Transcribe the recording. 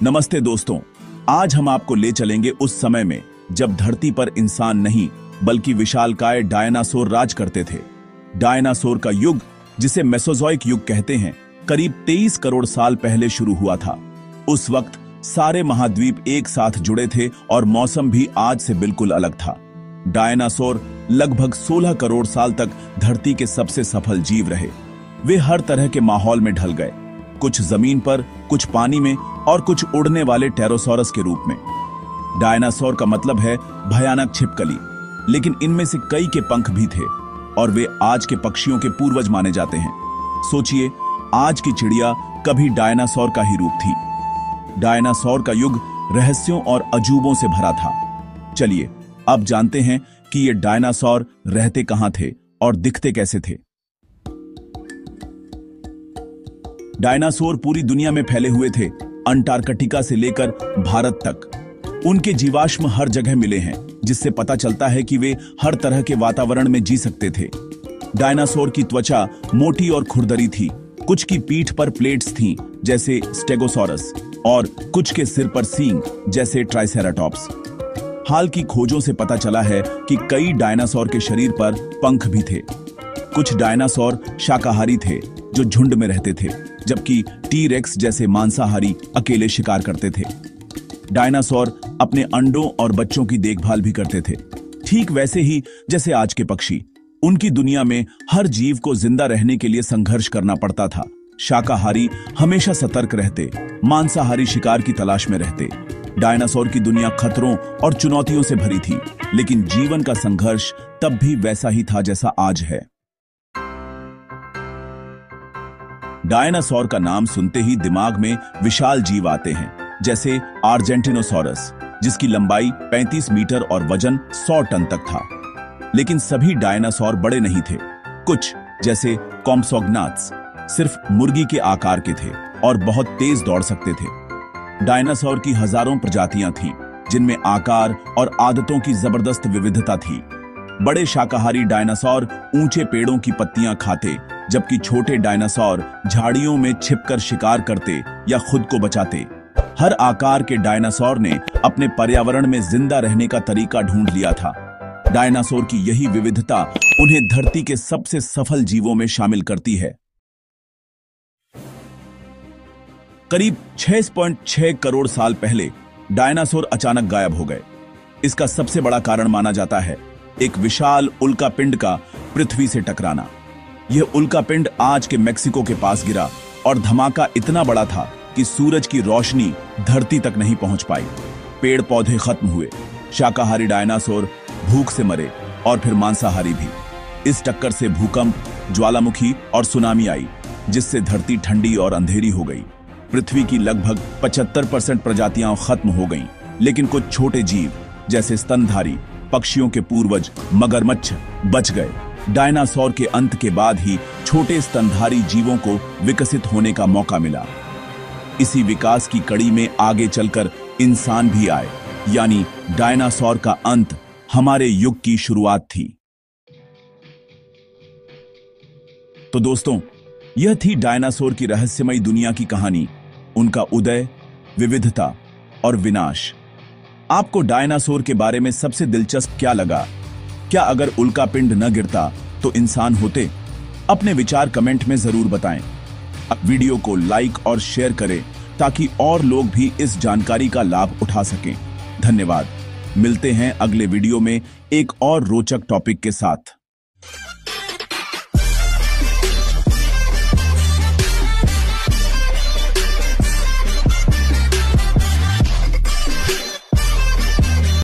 नमस्ते दोस्तों, आज हम आपको ले चलेंगे उस समय में जब धरती पर इंसान नहीं बल्कि विशालकाय डायनासोर राज करते थे। डायनासोर का युग, जिसे मेसोजोइक युग कहते हैं, करीब 23 करोड़ साल पहले शुरू हुआ था। उस वक्त सारे महाद्वीप एक साथ जुड़े थे और मौसम भी आज से बिल्कुल अलग था। डायनासोर लगभग 16 करोड़ साल तक धरती के सबसे सफल जीव रहे। वे हर तरह के माहौल में ढल गए, कुछ जमीन पर, कुछ पानी में और कुछ उड़ने वाले टेरोसॉरस के रूप में। डायनासोर का मतलब है भयानक छिपकली, लेकिन इनमें से कई के पंख भी थे और वे आज के पक्षियों के पूर्वज माने जाते हैं। सोचिए, आज की चिड़िया कभी डायनासोर का ही रूप थी। डायनासोर का युग रहस्यों और अजूबों से भरा था। चलिए अब जानते हैं कि ये डायनासोर रहते कहां थे और दिखते कैसे थे। डायनासोर पूरी दुनिया में फैले हुए थे, अंटार्कटिका से लेकर भारत तक। उनके जीवाश्म हर जगह मिले हैं, जिससे पता चलता है कि वे हर तरह के वातावरण में जी सकते थे। डायनासोर की त्वचा मोटी और खुरदरी थी, कुछ की पीठ पर प्लेट्स थीं, जैसे स्टेगोसॉरस, और कुछ के सिर पर सींग, जैसे ट्राइसेराटॉप्स। हाल की खोजों से पता चला है कि कई डायनासोर के शरीर पर पंख भी थे। कुछ डायनासोर शाकाहारी थे, जो झुंड में रहते थे, जबकि टी-रेक्स जैसे मांसाहारी अकेले शिकार करते थे। डायनासोर अपने अंडों और बच्चों की देखभाल भी करते थे, ठीक वैसे ही जैसे आज के पक्षी। उनकी दुनिया में हर जीव को जिंदा रहने के लिए संघर्ष करना पड़ता था। शाकाहारी हमेशा सतर्क रहते, मांसाहारी शिकार की तलाश में रहते। डायनासोर की दुनिया खतरों और चुनौतियों से भरी थी, लेकिन जीवन का संघर्ष तब भी वैसा ही था जैसा आज है। डायनासोर का नाम सुनते ही दिमाग में विशाल जीव आते हैं, जैसे आर्जेंटिनोसॉरस, जिसकी लंबाई 35 मीटर और वजन 100 टन तक था। लेकिन सभी डायनासोर बड़े नहीं थे। कुछ, जैसे कॉम्सोग्नाथ्स, सिर्फ मुर्गी के आकार के थे और बहुत तेज दौड़ सकते थे। डायनासोर की हजारों प्रजातियां थीं, जिनमें आकार और आदतों की जबरदस्त विविधता थी। बड़े शाकाहारी डायनासोर ऊंचे पेड़ों की पत्तियां खाते, जबकि छोटे डायनासोर झाड़ियों में छिपकर शिकार करते या खुद को बचाते। हर आकार के डायनासोर ने अपने पर्यावरण में जिंदा रहने का तरीका ढूंढ लिया था। डायनासोर की यही विविधता उन्हें धरती के सबसे सफल जीवों में शामिल करती है। करीब 6.6 करोड़ साल पहले डायनासोर अचानक गायब हो गए। इसका सबसे बड़ा कारण माना जाता है एक विशाल उल्कापिंड का पृथ्वी से टकराना। यह उल्कापिंड आज के मेक्सिको के पास गिरा और धमाका इतना बड़ा था कि सूरज की रोशनी धरती तक नहीं पहुंच पाई। पेड़ पौधे खत्म हुए, शाकाहारी डायनासोर भूख से मरे और फिर मांसाहारी भी। इस टक्कर से भूकंप, ज्वालामुखी और सुनामी आई, जिससे धरती ठंडी और अंधेरी हो गई। पृथ्वी की लगभग 75% प्रजातियां खत्म हो गईं, लेकिन कुछ छोटे जीव, जैसे स्तनधारी पक्षियों के पूर्वज मगरमच्छ, बच गए। डायनासोर के अंत के बाद ही छोटे स्तनधारी जीवों को विकसित होने का मौका मिला। इसी विकास की कड़ी में आगे चलकर इंसान भी आए, यानी डायनासोर का अंत हमारे युग की शुरुआत थी। तो दोस्तों, यह थी डायनासोर की रहस्यमयी दुनिया की कहानी, उनका उदय, विविधता और विनाश। आपको डायनासोर के बारे में सबसे दिलचस्प क्या लगा? क्या अगर उल्कापिंड न गिरता तो इंसान होते? अपने विचार कमेंट में जरूर बताएं। अब वीडियो को लाइक और शेयर करें ताकि और लोग भी इस जानकारी का लाभ उठा सकें। धन्यवाद। मिलते हैं अगले वीडियो में एक और रोचक टॉपिक के साथ।